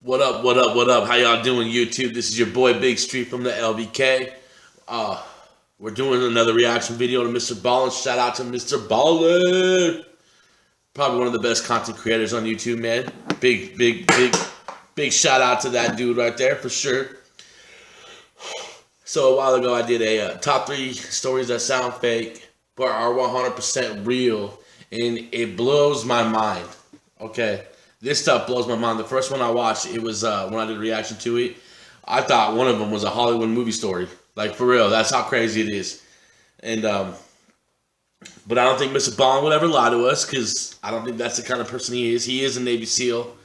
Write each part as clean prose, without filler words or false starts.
What up, what up, what up? How y'all doing, YouTube? This is your boy Big Street from the L.V.K. We're doing another reaction video to Mr. Ballin. Shout out to Mr. Ballin. Probably one of the best content creators on YouTube, man. Big shout out to that dude right there, for sure. So a while ago, I did a top 3 stories that sound fake, but are 100% real. And it blows my mind, okay? This stuff blows my mind. The first one I watched, it was when I did a reaction to it. I thought one of them was a Hollywood movie story. Like, for real, that's how crazy it is. And, but I don't think Mr. Ballin would ever lie to us, because I don't think that's the kind of person he is. He is a Navy SEAL.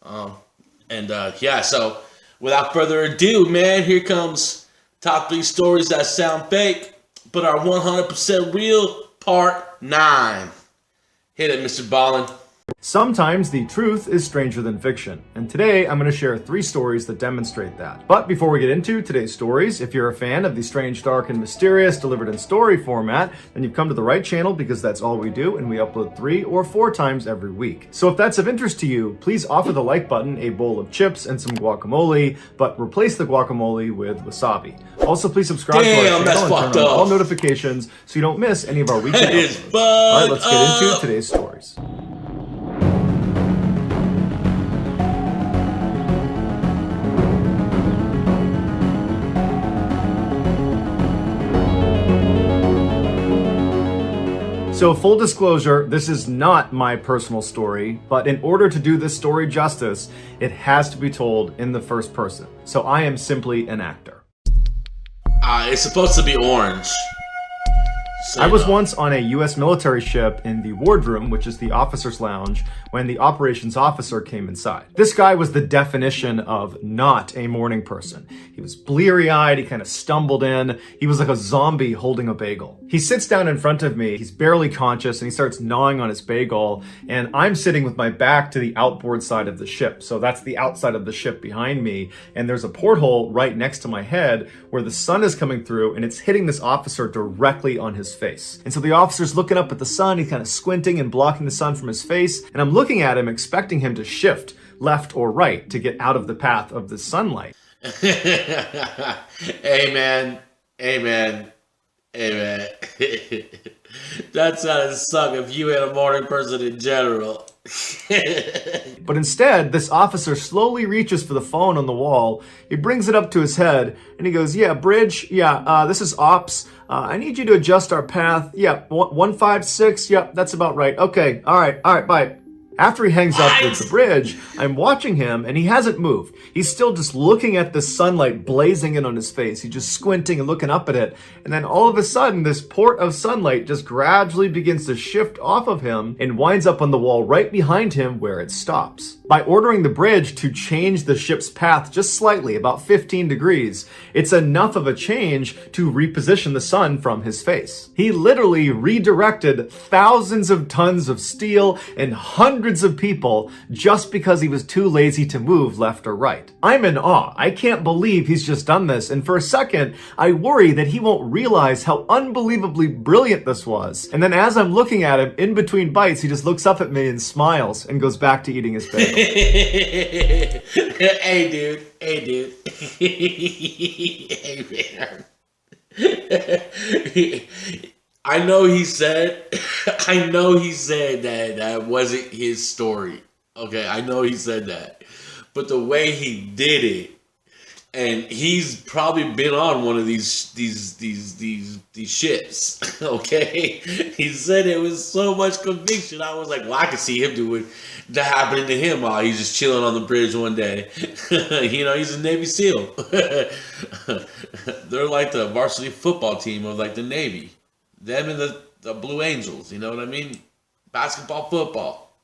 Yeah, so without further ado, man, here comes top 3 stories that sound fake, but are 100% real, part 9. Hit it, Mr. Ballin. Sometimes the truth is stranger than fiction, and today I'm going to share 3 stories that demonstrate that. But before we get into today's stories, if you're a fan of the strange, dark, and mysterious delivered in story format, then you've come to the right channel, because that's all we do, and we upload 3 or 4 times every week. So if that's of interest to you, please offer the like button a bowl of chips and some guacamole, but replace the guacamole with wasabi. Also, please subscribe to our channel and turn on all notifications so you don't miss any of our weekly uploads. Alright, let's get into today's stories. So full disclosure, this is not my personal story, but in order to do this story justice, it has to be told in the first person. So I am simply an actor. It's supposed to be orange. I was once on a U.S. military ship in the wardroom, which is the officer's lounge, when the operations officer came inside. This guy was the definition of not a morning person. He was bleary-eyed, he kind of stumbled in, he was like a zombie holding a bagel. He sits down in front of me, he's barely conscious, and he starts gnawing on his bagel, and I'm sitting with my back to the outboard side of the ship. So that's the outside of the ship behind me, and there's a porthole right next to my head where the sun is coming through, and it's hitting this officer directly on his face. And so the officer's looking up at the sun, he's kind of squinting and blocking the sun from his face, and I'm looking at him expecting him to shift left or right to get out of the path of the sunlight. Amen. Amen. Amen. That's gotta suck if you ain't a morning person in general. But instead, this officer slowly reaches for the phone on the wall. He brings it up to his head and he goes, "Yeah, Bridge, yeah, this is Ops. I need you to adjust our path. Yeah, 156, yeah, that's about right. Okay, all right, bye." After he hangs up with the bridge, I'm watching him, and he hasn't moved. He's still just looking at the sunlight blazing in on his face. He's just squinting and looking up at it. And then all of a sudden, this port of sunlight just gradually begins to shift off of him and winds up on the wall right behind him where it stops. By ordering the bridge to change the ship's path just slightly, about 15 degrees, it's enough of a change to reposition the sun from his face. He literally redirected thousands of tons of steel and hundreds of people just because he was too lazy to move left or right. I'm in awe. I can't believe he's just done this, and for a second, I worry that he won't realize how unbelievably brilliant this was. And then as I'm looking at him, in between bites, he just looks up at me and smiles and goes back to eating his bagel. Hey, dude. Hey, man. I know he said that wasn't his story. Okay, I know he said that. But the way he did it, and he's probably been on one of these ships, okay? He said it was so much conviction. I was like, well, I could see him doing that happening to him while he's just chilling on the bridge one day. You know, he's a Navy SEAL. They're like the varsity football team of like the Navy. Them and the Blue Angels, you know what I mean? Basketball, football.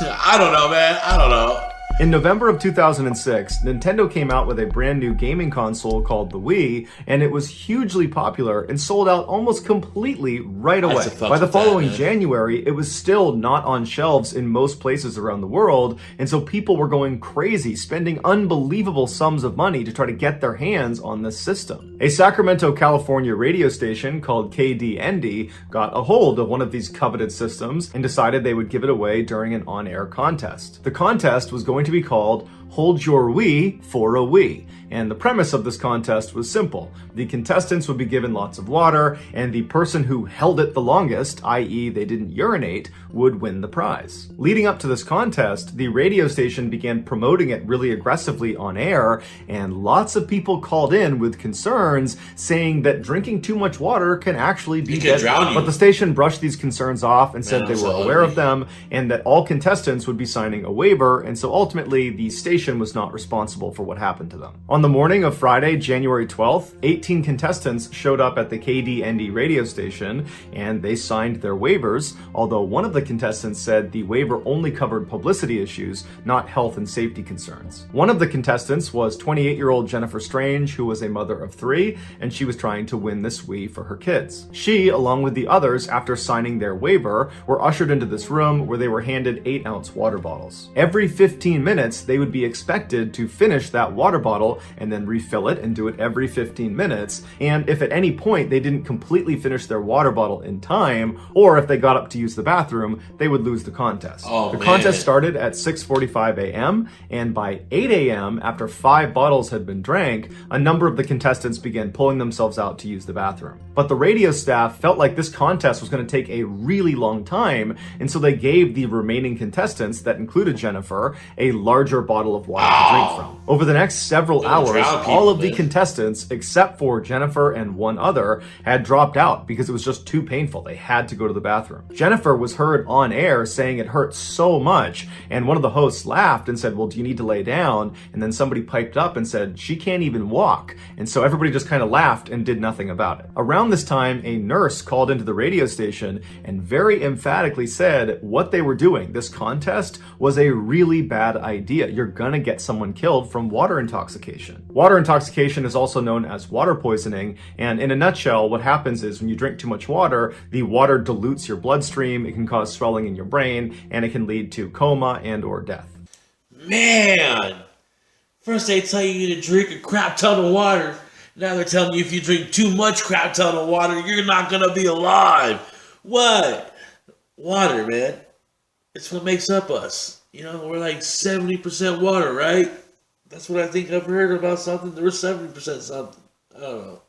I don't know, man. I don't know. In November of 2006, Nintendo came out with a brand new gaming console called the Wii, and it was hugely popular and sold out almost completely right away. By the following January, it was still not on shelves in most places around the world, and so people were going crazy, spending unbelievable sums of money to try to get their hands on this system. A Sacramento, California radio station called KDND got a hold of one of these coveted systems and decided they would give it away during an on-air contest. The contest was going to be called Hold Your Wee for a Wee. And the premise of this contest was simple. The contestants would be given lots of water, and the person who held it the longest, i.e. they didn't urinate, would win the prize. Leading up to this contest, the radio station began promoting it really aggressively on air, and lots of people called in with concerns saying that drinking too much water can actually be deadly. But the station brushed these concerns off and said they were aware of them and that all contestants would be signing a waiver, and so ultimately the station was not responsible for what happened to them. On the morning of Friday, January 12th, 18 contestants showed up at the KDND radio station and they signed their waivers, although one of the contestants said the waiver only covered publicity issues, not health and safety concerns. One of the contestants was 28-year-old Jennifer Strange, who was a mother of 3, and she was trying to win this Wii for her kids. She, along with the others, after signing their waiver, were ushered into this room where they were handed 8-ounce water bottles. Every 15 minutes, they would be expected to finish that water bottle and then refill it and do it every 15 minutes. And if at any point they didn't completely finish their water bottle in time, or if they got up to use the bathroom, they would lose the contest. The contest started at 6:45 a.m. and by 8 a.m., after 5 bottles had been drank, a number of the contestants began pulling themselves out to use the bathroom. But the radio staff felt like this contest was going to take a really long time, and so they gave the remaining contestants, that included Jennifer, a larger bottle of water to drink from. Over the next several hours, all of the contestants, except for Jennifer and one other, had dropped out because it was just too painful. They had to go to the bathroom. Jennifer was heard on air saying it hurt so much, and one of the hosts laughed and said, well, do you need to lay down? And then somebody piped up and said, she can't even walk. And so everybody just kind of laughed and did nothing about it. Around this time, a nurse called into the radio station and very emphatically said what they were doing, this contest, was a really bad idea. You're gonna get someone killed from water intoxication. Water intoxication is also known as water poisoning, and in a nutshell, what happens is when you drink too much water, the water dilutes your bloodstream, it can cause swelling in your brain, and it can lead to coma and or death. Man! First they tell you to drink a crap ton of water. Now they're telling you if you drink too much crap ton of water, you're not gonna be alive. What? Water, man. It's what makes up us. You know, we're like 70% water, right? That's what I think I've heard about something. There was 70% something. I don't know.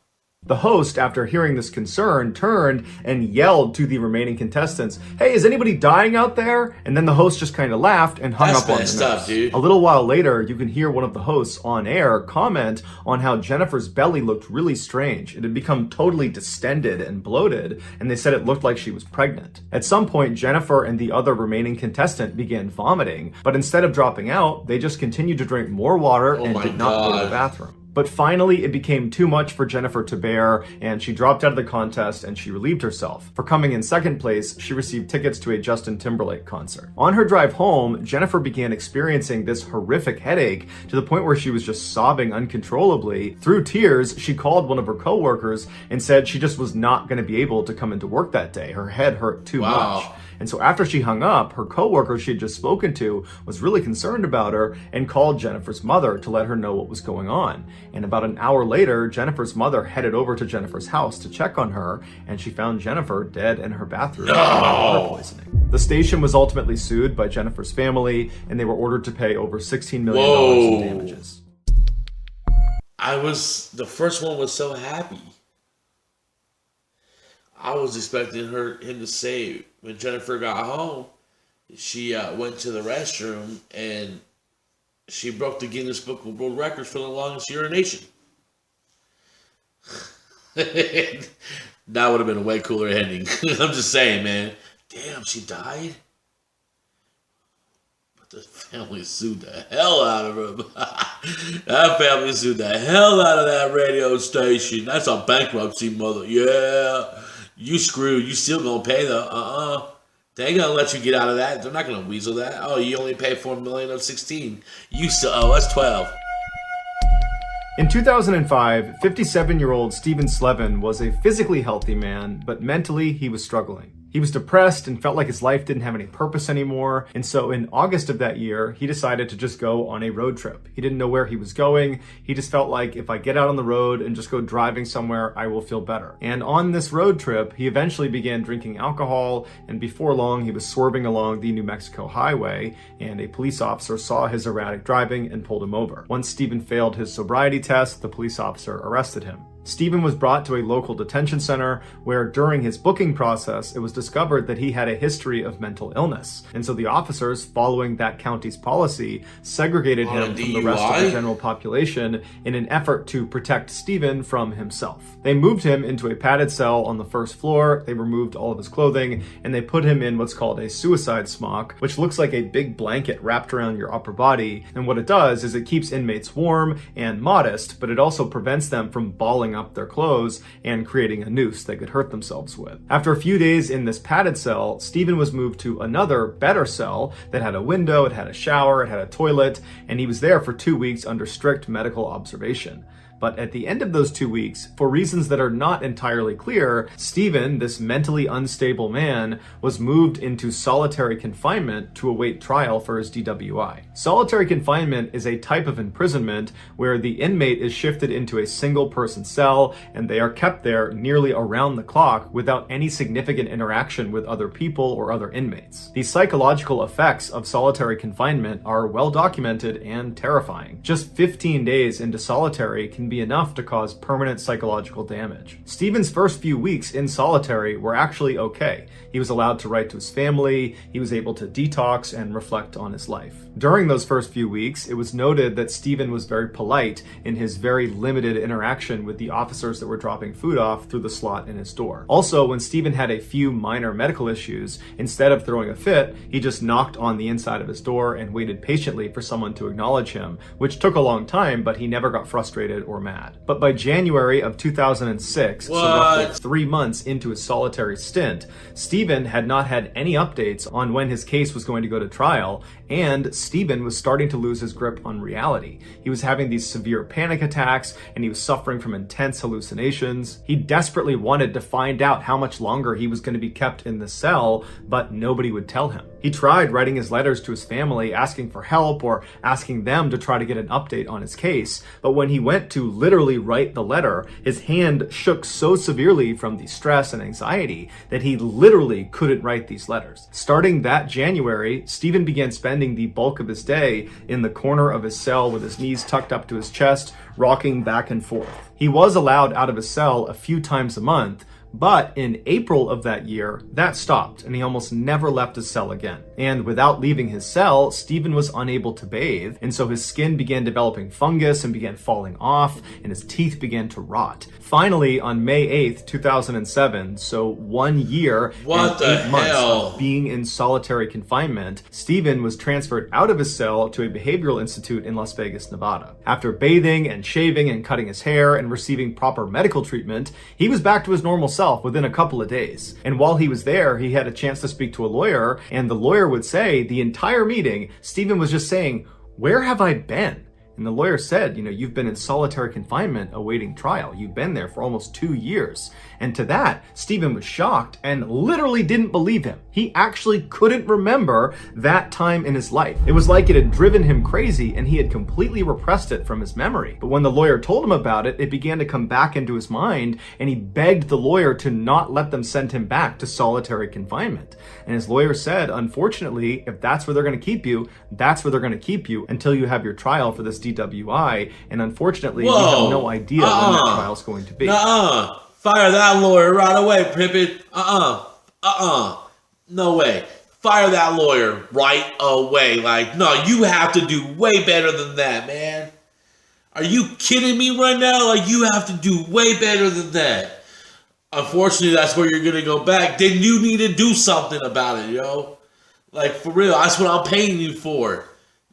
The host, after hearing this concern, turned and yelled to the remaining contestants, hey, is anybody dying out there? And then the host just kind of laughed and hung up on the nurse. Dude. A little while later, you can hear one of the hosts on air comment on how Jennifer's belly looked really strange. It had become totally distended and bloated, and they said it looked like she was pregnant. At some point, Jennifer and the other remaining contestant began vomiting, but instead of dropping out, they just continued to drink more water and did not go to the bathroom. But finally, it became too much for Jennifer to bear, and she dropped out of the contest and she relieved herself. For coming in second place, she received tickets to a Justin Timberlake concert. On her drive home, Jennifer began experiencing this horrific headache to the point where she was just sobbing uncontrollably. Through tears, she called one of her coworkers and said she just was not going to be able to come into work that day. Her head hurt too much. And so after she hung up, her coworker she had just spoken to was really concerned about her and called Jennifer's mother to let her know what was going on. And about an hour later, Jennifer's mother headed over to Jennifer's house to check on her, and she found Jennifer dead in her bathroom from water poisoning. The station was ultimately sued by Jennifer's family, and they were ordered to pay over $16 million in damages. The first one was so happy. I was expecting him to say when Jennifer got home, she went to the restroom and she broke the Guinness Book of World Records for the longest urination. That would have been a way cooler ending. I'm just saying, man. Damn, she died? But the family sued the hell out of her. That family sued the hell out of that radio station. That's a bankruptcy, mother. Yeah. You screwed. You still gonna pay the They ain't gonna let you get out of that. They're not gonna weasel that. Oh, you only pay $4 million of 16. You still owe us 12. In 2005, 57-year-old Steven Slevin was a physically healthy man, but mentally he was struggling. He He was depressed and felt like his life didn't have any purpose anymore. And so in August of that year, he decided to just go on a road trip. He didn't know where he was going. He just felt like if I get out on the road and just go driving somewhere, I will feel better. And on this road trip, he eventually began drinking alcohol, and before long, he was swerving along the New Mexico highway, and a police officer saw his erratic driving and pulled him over. Once Stephen failed his sobriety test, the police officer arrested him. Stephen was brought to a local detention center where during his booking process, it was discovered that he had a history of mental illness. And so the officers, following that county's policy, segregated him from the rest of the general population in an effort to protect Stephen from himself. They moved him into a padded cell on the first floor, they removed all of his clothing, and they put him in what's called a suicide smock, which looks like a big blanket wrapped around your upper body. And what it does is it keeps inmates warm and modest, but it also prevents them from balling up their clothes and creating a noose they could hurt themselves with. After a few days in this padded cell, Stephen was moved to another, better cell that had a window, it had a shower, it had a toilet, and he was there for 2 weeks under strict medical observation. But at the end of those 2 weeks, for reasons that are not entirely clear, Stephen, this mentally unstable man, was moved into solitary confinement to await trial for his DWI. Solitary confinement is a type of imprisonment where the inmate is shifted into a single-person cell and they are kept there nearly around the clock without any significant interaction with other people or other inmates. The psychological effects of solitary confinement are well documented and terrifying. Just 15 days into solitary can be enough to cause permanent psychological damage. Stephen's first few weeks in solitary were actually okay. He was allowed to write to his family, he was able to detox and reflect on his life. During those first few weeks, it was noted that Stephen was very polite in his very limited interaction with the officers that were dropping food off through the slot in his door. Also, when Stephen had a few minor medical issues, instead of throwing a fit, he just knocked on the inside of his door and waited patiently for someone to acknowledge him, which took a long time, but he never got frustrated or mad. But by January of 2006, so roughly 3 months into his solitary stint, Stephen had not had any updates on when his case was going to go to trial, and Stephen was starting to lose his grip on reality. He was having these severe panic attacks, and he was suffering from intense hallucinations. He desperately wanted to find out how much longer he was going to be kept in the cell, but nobody would tell him. He tried writing his letters to his family, asking for help or asking them to try to get an update on his case, but when he went to literally write the letter, his hand shook so severely from the stress and anxiety that he literally couldn't write these letters. Starting that January, Stephen began spending the bulk of his day in the corner of his cell with his knees tucked up to his chest, rocking back and forth. He was allowed out of his cell a few times a month, but in April of that year, that stopped, and he almost never left his cell again. And without leaving his cell, Stephen was unable to bathe, and so his skin began developing fungus and began falling off, and his teeth began to rot. Finally, on May 8th, 2007, so 1 year and 8 months of being in solitary confinement, Stephen was transferred out of his cell to a behavioral institute in Las Vegas, Nevada. After bathing and shaving and cutting his hair and receiving proper medical treatment, he was back to his normal self within a couple of days. And while he was there, he had a chance to speak to a lawyer, and the lawyer would say the entire meeting, Stephen was just saying, "Where have I been?" And the lawyer said, you've been in solitary confinement awaiting trial. You've been there for almost 2 years. And to that, Stephen was shocked and literally didn't believe him. He actually couldn't remember that time in his life. It was like it had driven him crazy and he had completely repressed it from his memory. But when the lawyer told him about it, it began to come back into his mind, and he begged the lawyer to not let them send him back to solitary confinement. And his lawyer said, unfortunately, if that's where they're going to keep you, that's where they're going to keep you until you have your trial for this DWI. And unfortunately, we have no idea when that trial's going to be. Fire that lawyer right away, Pippin. No way. Fire that lawyer right away. No, you have to do way better than that, man. Are you kidding me right now? You have to do way better than that. Unfortunately, that's where you're going to go back. Then you need to do something about it, yo. For real, that's what I'm paying you for.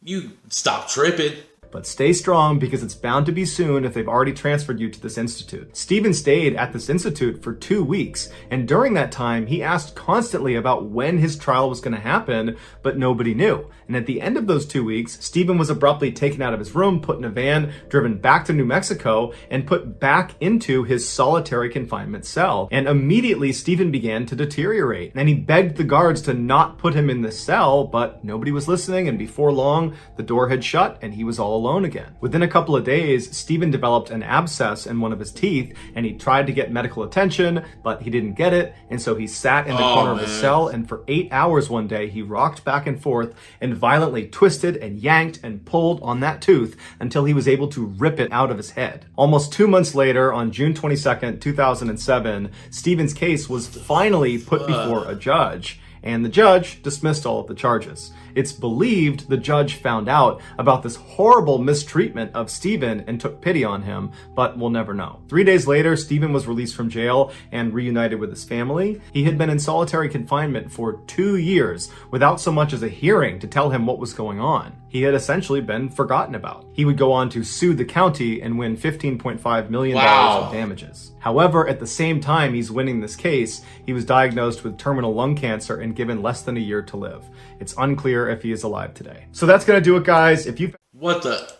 You stop tripping. But stay strong because it's bound to be soon if they've already transferred you to this institute. Stephen stayed at this institute for 2 weeks, and during that time, he asked constantly about when his trial was going to happen, but nobody knew. And at the end of those 2 weeks, Stephen was abruptly taken out of his room, put in a van, driven back to New Mexico, and put back into his solitary confinement cell. And immediately, Stephen began to deteriorate. And he begged the guards to not put him in the cell, but nobody was listening, and before long, the door had shut and he was all alone again. Within a couple of days, Stephen developed an abscess in one of his teeth, and he tried to get medical attention, but he didn't get it, and so he sat in the corner of his cell, and for 8 hours one day, he rocked back and forth and violently twisted and yanked and pulled on that tooth until he was able to rip it out of his head. Almost 2 months later, on June 22nd, 2007, Stephen's case was finally put before a judge, and the judge dismissed all of the charges. It's believed the judge found out about this horrible mistreatment of Stephen and took pity on him, but we'll never know. 3 days later, Stephen was released from jail and reunited with his family. He had been in solitary confinement for 2 years without so much as a hearing to tell him what was going on. He had essentially been forgotten about. He would go on to sue the county and win $15.5 million of damages. However, at the same time he's winning this case, he was diagnosed with terminal lung cancer and given less than a year to live. It's unclear if he is alive today. So that's gonna do it, guys. If you What the?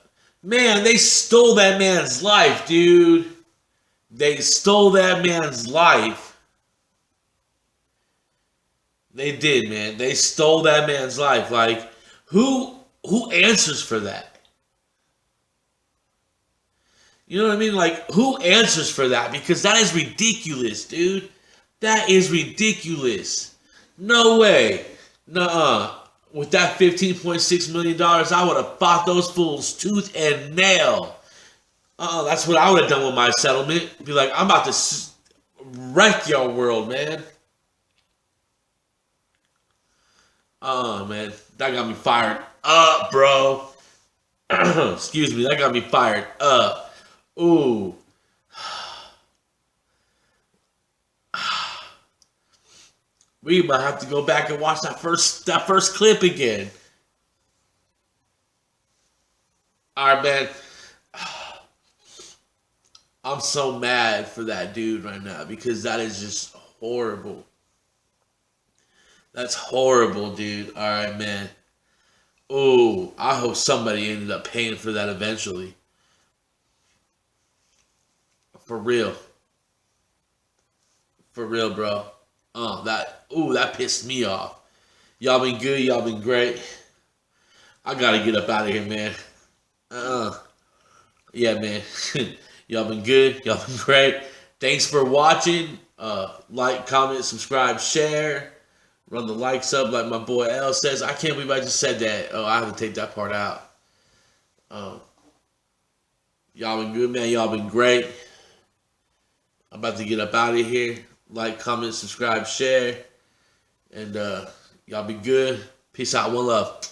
Man, they stole that man's life, dude. They stole that man's life. They did, man. They stole that man's life. Like, who answers for that? You know what I mean? Like, who answers for that? Because that is ridiculous, dude. That is ridiculous. No way. Nuh-uh. With that $15.6 million, I would have fought those fools tooth and nail. That's what I would have done with my settlement. Be like, I'm about to wreck your world, man. Oh, man. That got me fired up, bro. Excuse me. That got me fired up. Ooh. We might have to go back and watch that first clip again. All right, man. I'm so mad for that dude right now because that is just horrible. That's horrible, dude. All right, man. Oh, I hope somebody ended up paying for that eventually. For real. For real, bro. That pissed me off. Y'all been good. Y'all been great. I gotta get up out of here, man. Yeah, man. Y'all been good. Y'all been great. Thanks for watching. Like, comment, subscribe, share. Run the likes up like my boy L says. I can't believe I just said that. Oh, I have to take that part out. Y'all been good, man. Y'all been great. I'm about to get up out of here. Like, comment, subscribe, share. And y'all be good. Peace out. One love.